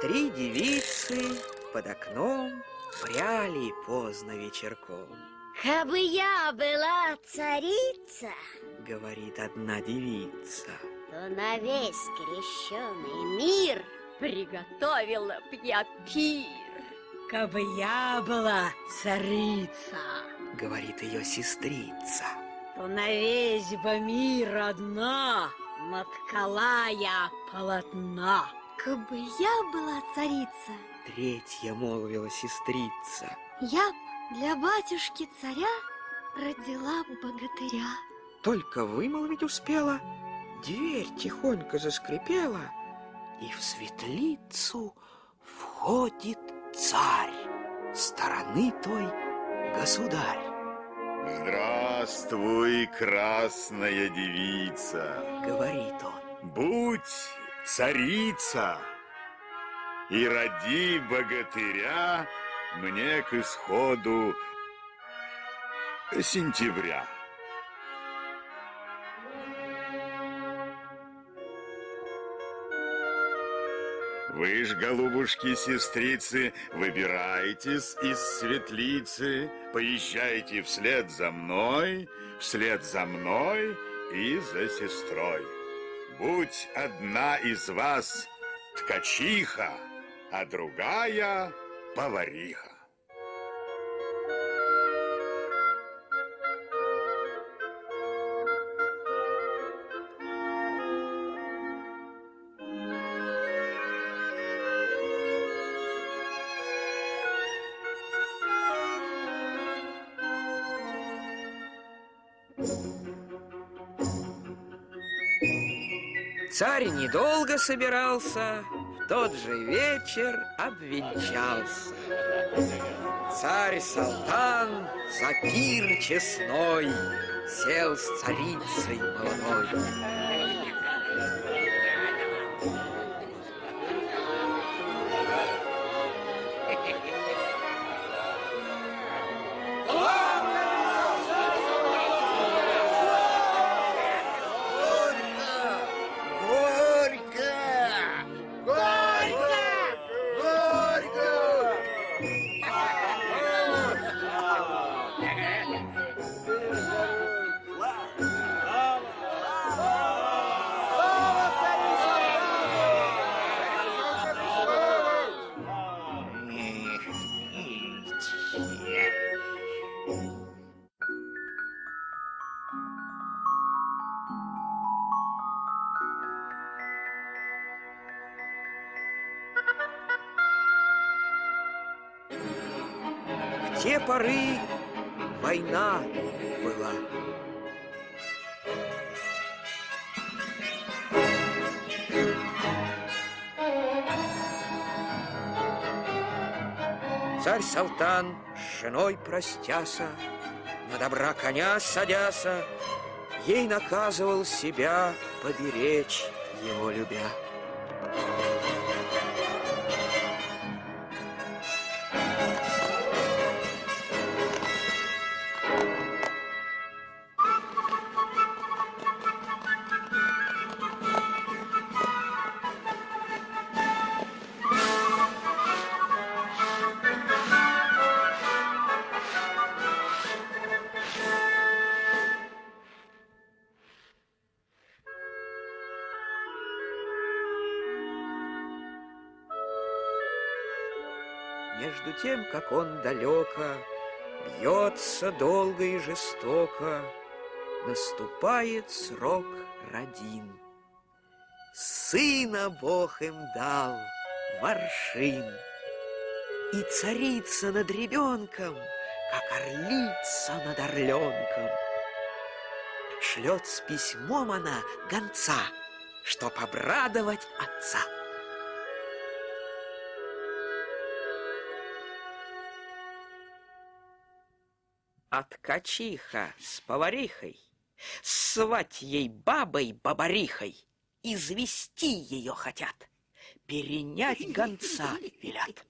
3 девицы под окном пряли поздно вечерком. Кабы я была царица, говорит одна девица, то на весь крещеный мир приготовила б я пир. Кабы я была царица, говорит ее сестрица, то на весь бы мир одна наткала я полотна. Кабы я была царица, третья молвила сестрица, я б для батюшки царя родила богатыря. только вымолвить успела, дверь тихонько заскрипела, и в светлицу входит царь, стороны той государь. Здравствуй, красная девица, Говорит он, будь царица и роди богатыря мне к исходу сентября. Вы ж, голубушки-сестрицы, выбирайтесь из светлицы, поезжайте вслед за мной и за сестрой. Будь одна из вас ткачиха, а другая повариха. царь недолго собирался, в тот же вечер обвенчался. Царь-салтан за пир честной сел с царицей молодой. В те поры война была. Царь-салтан с женой простяся, на добра коня садяся, ей наказывал себя поберечь, его любя. Между тем, как он далеко бьется долго и жестоко, наступает срок родин. Сына Бог им дал, Варшин, и царица над ребенком, как орлица над орленком. Шлет с письмом она гонца, чтоб обрадовать отца. А ткачиха с поварихой, свать ей бабой-бабарихой, извести ее хотят, перенять гонца велят.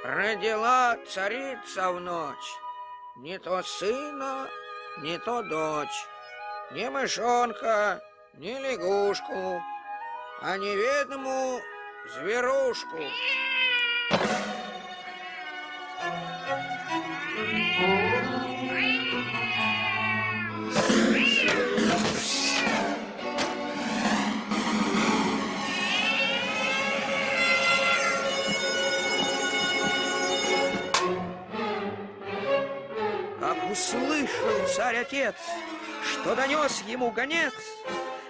Родила царица в ночь не то сына, не то дочь, ни мышонка, ни лягушку, а неведомую зверушку. Как услышал царь-отец, что донес ему гонец,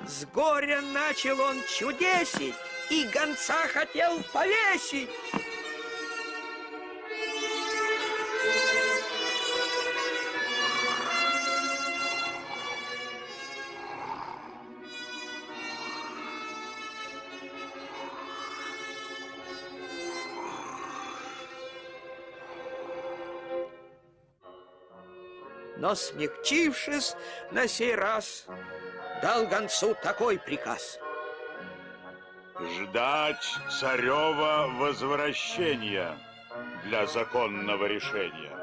с горя начал он чудесить и гонца хотел повесить. Но, смягчившись на сей раз, дал гонцу такой приказ: Ждать царева возвращения для законного решения.